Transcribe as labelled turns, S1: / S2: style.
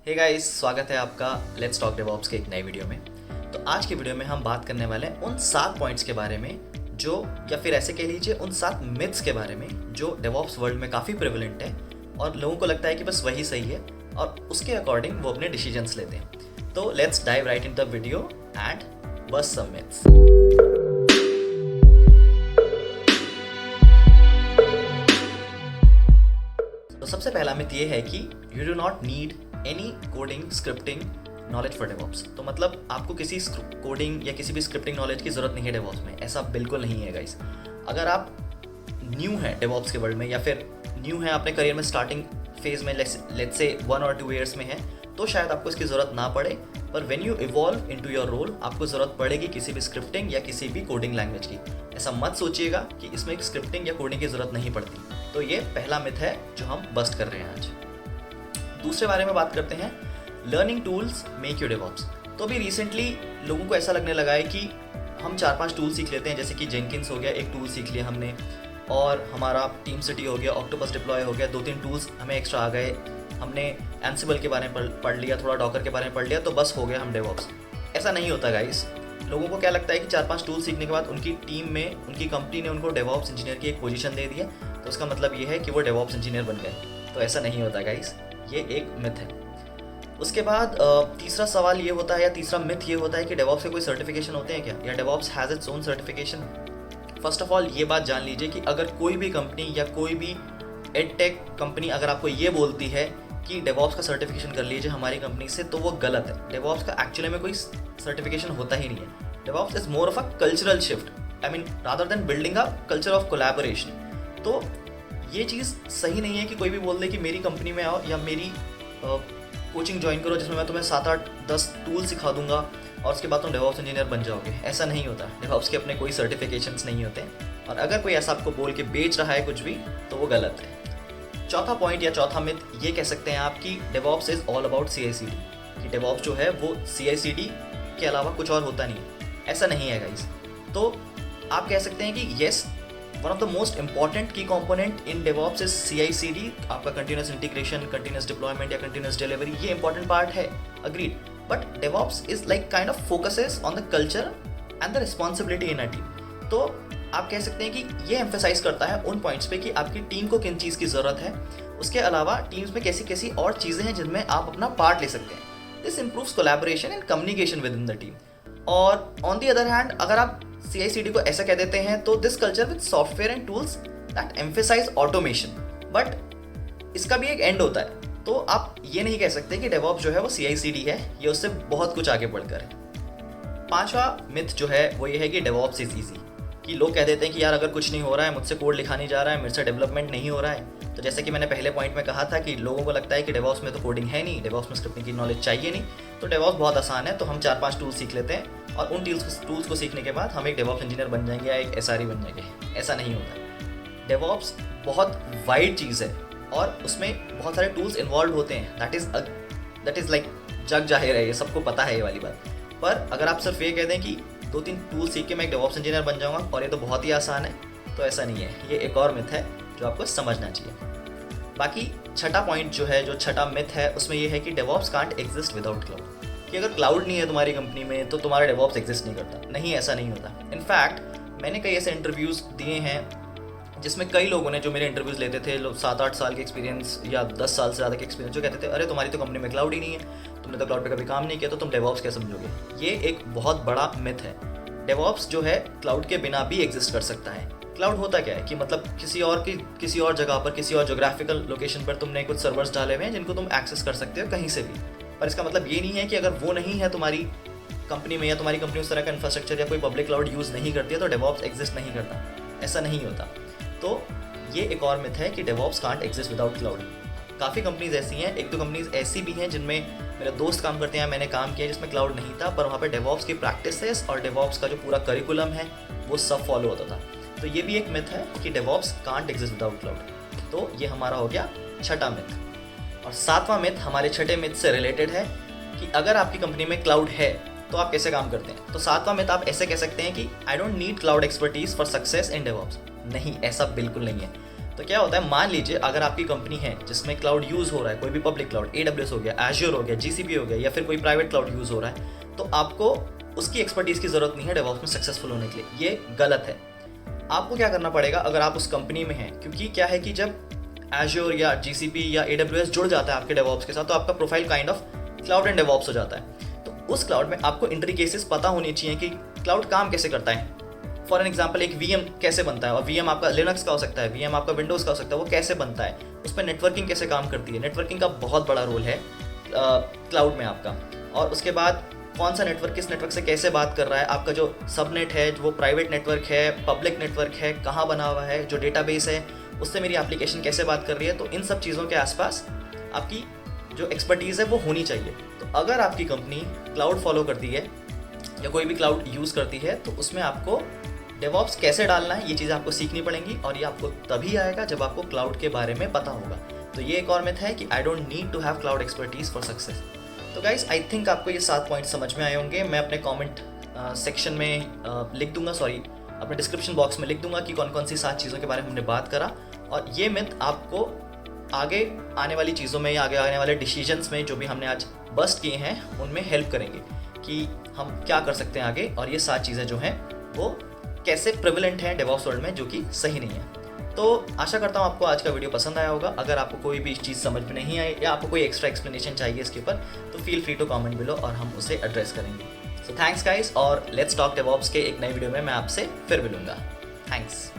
S1: Hey guys, स्वागत है आपका लेट्स टॉक डेवऑप्स के एक नई वीडियो में। तो आज की वीडियो में हम बात करने वाले हैं उन 7 पॉइंट्स के बारे में जो, या फिर ऐसे कह लीजिए उन 7 मिथ्स के बारे में जो डेवऑप्स वर्ल्ड में काफ़ी प्रेवलेंट है और लोगों को लगता है कि बस वही सही है और उसके अकॉर्डिंग वो अपने डिसीजंस लेते हैं। तो let's dive right in the video and bust some myths. तो सबसे पहला मिथ ये है कि you do not need any coding scripting knowledge for DevOps. तो मतलब आपको किसी कोडिंग या किसी भी स्क्रिप्टिंग नॉलेज की ज़रूरत नहीं है डेवऑप्स में। ऐसा बिल्कुल नहीं है गाइस। अगर आप न्यू हैं डेवऑप्स के वर्ल्ड में या फिर न्यू हैं अपने करियर में स्टार्टिंग फेज में, लेट्स से 1 और 2 ईयर्स में है, तो शायद आपको इसकी ज़रूरत ना पड़े। पर when you evolve into your role आपको ज़रूरत पड़ेगी किसी भी स्क्रिप्टिंग या किसी भी कोडिंग लैंग्वेज की। ऐसा मत सोचिएगा कि इसमें एक स्क्रिप्टिंग या कोडिंग की ज़रूरत नहीं पड़ती। तो ये पहला मिथ है जो हम बस्ट कर रहे हैं आज। दूसरे बारे में बात करते हैं, learning tools make you DevOps. तो अभी रिसेंटली लोगों को ऐसा लगने लगा है कि हम 4-5 टूल सीख लेते हैं, जैसे कि जेंकिंस हो गया, एक टूल सीख लिया हमने, और हमारा टीम सिटी हो गया, ऑक्टोपस डिप्लॉय हो गया, 2-3 टूल्स हमें एक्स्ट्रा आ गए, हमने एंसिबल के बारे में पढ़ लिया, थोड़ा डॉकर के बारे में पढ़ लिया, तो बस हो गया हम डेवऑप्स। ऐसा नहीं होता गाइस। लोगों को क्या लगता है कि 4-5 टूल सीखने के बाद उनकी टीम में, उनकी कंपनी ने उनको डेवऑप्स इंजीनियर की एक पोजीशन दे दी है, तो उसका मतलब ये है कि वो डेवऑप्स इंजीनियर बन गए। तो ऐसा नहीं होता गाइस, ये एक मिथ है। उसके बाद तीसरा सवाल ये होता है, या तीसरा मिथ ये होता है कि डेवऑप्स के कोई सर्टिफिकेशन होते हैं क्या, या DevOps has its own certification. First of all ये बात जान लीजिए कि अगर कोई भी कंपनी या कोई भी एडटेक कंपनी अगर आपको ये बोलती है कि डेवऑप्स का सर्टिफिकेशन कर लीजिए हमारी कंपनी से, तो वो गलत है। डेवऑप्स का एक्चुअली में कोई सर्टिफिकेशन होता ही नहीं है। DevOps is more of a cultural shift, I mean rather than building a culture of collaboration. तो ये चीज़ सही नहीं है कि कोई भी बोल दे कि मेरी कंपनी में आओ या मेरी कोचिंग ज्वाइन करो जिसमें मैं तुम्हें 7-8-10 टूल सिखा दूंगा और उसके बाद तुम डेवऑप्स इंजीनियर बन जाओगे। ऐसा नहीं होता। डेवऑप्स के अपने कोई सर्टिफिकेशंस नहीं होते, और अगर कोई ऐसा आपको बोल के बेच रहा है कुछ भी, तो वो गलत है। चौथा पॉइंट या चौथा मिथ ये कह सकते हैं आप कि DevOps is all about CI/CD, कि डेवऑप्स जो है वो CI/CD के अलावा कुछ और होता नहीं है। ऐसा नहीं है गाइस। तो आप कह सकते हैं कि yes, one of the most important की component in DevOps is CI/CD, आपका कंटिन्यूस इंटीग्रेशन, कंटिन्यूस डिप्लॉयमेंट या कंटिन्यूस डिलीवरी, ये इंपॉर्टेंट पार्ट है, agreed. But DevOps is like kind of focuses on the culture and the responsibility in a team. तो आप कह सकते हैं कि ये एम्फेसाइज करता है उन पॉइंट्स पे कि आपकी टीम को किन चीज़ की ज़रूरत है, उसके अलावा टीम्स में कैसी कैसी और चीज़ें हैं जिनमें आप अपना पार्ट ले सकते हैं। This improves collaboration and communication within the team. और ऑन दी अदर हैंड अगर आप CI/CD को ऐसा कह देते हैं, तो this culture with software and tools that emphasize automation, but इसका भी एक एंड होता है। तो आप ये नहीं कह सकते कि डेवऑप्स जो है वो CI/CD है, ये उससे बहुत कुछ आगे बढ़कर है। 5वां मिथ जो है वो ये है कि डेवऑप्स इज ईजी, कि लोग कह देते हैं कि यार अगर कुछ नहीं हो रहा है, मुझसे कोड लिखा नहीं जा रहा है, मेरे से डेवलपमेंट नहीं हो रहा है। तो जैसे कि मैंने पहले पॉइंट में कहा था कि लोगों को लगता है कि डेवऑप्स में तो कोडिंग है नहीं, डेवऑप्स में स्क्रिप्टिंग की नॉलेज चाहिए नहीं, तो डेवऑप्स बहुत आसान है, तो हम 4-5 टूल सीख लेते हैं और उन टूल्स को सीखने के बाद हम एक डेवऑप्स इंजीनियर बन जाएंगे या एक SRE बन जाएंगे। ऐसा नहीं होता। डेवऑप्स बहुत वाइड चीज़ है और उसमें बहुत सारे टूल्स इन्वॉल्व होते हैं। दैट इज़ लाइक जग जाहिर है, ये सबको पता है ये वाली बात। पर अगर आप सिर्फ ये कह दें कि 2-3 टूल सीख के मैं एक डेवऑप्स इंजीनियर बन जाऊंगा और ये तो बहुत ही आसान है, तो ऐसा नहीं है। ये एक और मिथ है जो आपको समझना चाहिए। बाकी छठा पॉइंट जो है, जो छठा मिथ है, उसमें ये है कि DevOps can't exist without cloud, कि अगर क्लाउड नहीं है तुम्हारी कंपनी में तो तुम्हारा डेवऑप्स एग्जिस्ट नहीं करता। नहीं, ऐसा नहीं होता। इनफैक्ट मैंने कई ऐसे इंटरव्यूज़ दिए हैं जिसमें कई लोगों ने, जो मेरे इंटरव्यूज़ लेते थे, लोग 7-8 साल के एक्सपीरियंस या 10 साल से ज़्यादा के एक्सपीरियंस, जो कहते थे अरे तुम्हारी तो कंपनी में क्लाउड ही नहीं है, तुमने तो क्लाउड पे कभी काम नहीं किया, तो तुम डेवऑप्स कैसे समझोगे। ये एक बहुत बड़ा मिथ है। डेवऑप्स जो है क्लाउड के बिना भी एग्जिस्ट कर सकता है। क्लाउड होता क्या है कि मतलब किसी और जगह पर, किसी और जोग्राफिकल लोकेशन पर तुमने कुछ सर्वर्स डाले हुए हैं जिनको तुम एक्सेस कर सकते हो कहीं से भी। पर इसका मतलब ये नहीं है कि अगर वो नहीं है तुम्हारी कंपनी में, या तुम्हारी कंपनी उस तरह का इंफ्रास्ट्रक्चर या कोई पब्लिक क्लाउड यूज़ नहीं करती है, तो डेवऑप्स एग्जिस्ट नहीं करता। ऐसा नहीं होता। तो ये एक और मिथ है कि DevOps can't exist without cloud. काफ़ी कंपनीज ऐसी हैं, 1-2 कंपनीज ऐसी भी हैं जिनमें मेरे दोस्त काम करते हैं, मैंने काम किया जिसमें क्लाउड नहीं था, पर वहाँ पे डेवऑप्स की प्रैक्टिसेस और डेवऑप्स का जो पूरा करिकुलम है वो सब फॉलो होता था। तो ये भी एक मिथ है कि DevOps can't exist without cloud. तो ये हमारा हो गया छठा मिथ। और 7वां मिथ हमारे छठे मिथ से रिलेटेड है कि अगर आपकी कंपनी में क्लाउड है तो आप कैसे काम करते हैं। तो 7वां मिथ आप ऐसे कह सकते हैं कि I don't need cloud expertise for success in DevOps. नहीं, ऐसा बिल्कुल नहीं है। तो क्या होता है, मान लीजिए अगर आपकी कंपनी है जिसमें क्लाउड यूज़ हो रहा है, कोई भी पब्लिक क्लाउड, AWS हो गया, एज्योर हो गया, GCP हो गया, या फिर कोई प्राइवेट क्लाउड यूज़ हो रहा है, तो आपको उसकी एक्सपर्टीज़ की ज़रूरत नहीं है डेवॉप्स में सक्सेसफुल होने के लिए। ये गलत है। आपको क्या करना पड़ेगा अगर आप उस कंपनी में हैं, क्योंकि क्या है कि जब एज्योर या GCP या AWS जुड़ जाता है आपके डेवॉप्स के साथ, तो आपका profile kind of cloud and DevOps हो जाता है। तो उस क्लाउड में आपको एंट्री केसेस पता होनी चाहिए कि क्लाउड काम कैसे करता है। फॉर एन एग्जाम्पल, एक VM कैसे बनता है, और VM आपका लिनक्स का हो सकता है, VM आपका विंडोज़ का हो सकता है, वो कैसे बनता है, उस पर नेटवर्किंग कैसे काम करती है। नेटवर्किंग का बहुत बड़ा रोल है क्लाउड में आपका। और उसके बाद कौन सा नेटवर्क किस नेटवर्क से कैसे बात कर रहा है, आपका जो सबनेट है वो प्राइवेट नेटवर्क है, पब्लिक नेटवर्क है, कहाँ बना हुआ है, जो डेटाबेस है उससे मेरी एप्लीकेशन कैसे बात कर रही है। तो इन सब चीज़ों के आसपास आपकी जो एक्सपर्टीज़ है वो होनी चाहिए। तो अगर आपकी कंपनी क्लाउड फॉलो करती है या कोई भी क्लाउड यूज़ करती है, तो उसमें आपको डेवॉप्स कैसे डालना है ये चीज़ें आपको सीखनी पड़ेंगी, और ये आपको तभी आएगा जब आपको क्लाउड के बारे में पता होगा। तो ये एक और मिथ है कि I don't need to have cloud expertise for success. तो गाइस, आई थिंक आपको ये 7 पॉइंट समझ में आए होंगे। मैं अपने कमेंट सेक्शन में लिख दूंगा, अपने डिस्क्रिप्शन बॉक्स में लिख दूंगा कि कौन कौन सी 7 चीज़ों के बारे में हमने बात करा, और ये मिथ आपको आगे आने वाली चीज़ों में या आगे आने वाले डिसीजंस में जो भी हमने आज बस्ट किए हैं उनमें हेल्प करेंगे कि हम क्या कर सकते हैं आगे, और ये 7 चीज़ें जो हैं वो कैसे प्रेवलेंट हैं डेवॉप्स वर्ल्ड में, जो कि सही नहीं है। तो आशा करता हूँ आपको आज का वीडियो पसंद आया होगा। अगर आपको कोई भी चीज़ समझ में नहीं आई या आपको कोई एक्स्ट्रा एक्सप्लेनेशन चाहिए इसके ऊपर, तो feel free to comment below और हम उसे एड्रेस करेंगे। सो थैंक्स गाइस, और लेट्स टॉक डेवॉप्स के एक नए वीडियो में मैं आपसे फिर मिलूंगा। थैंक्स।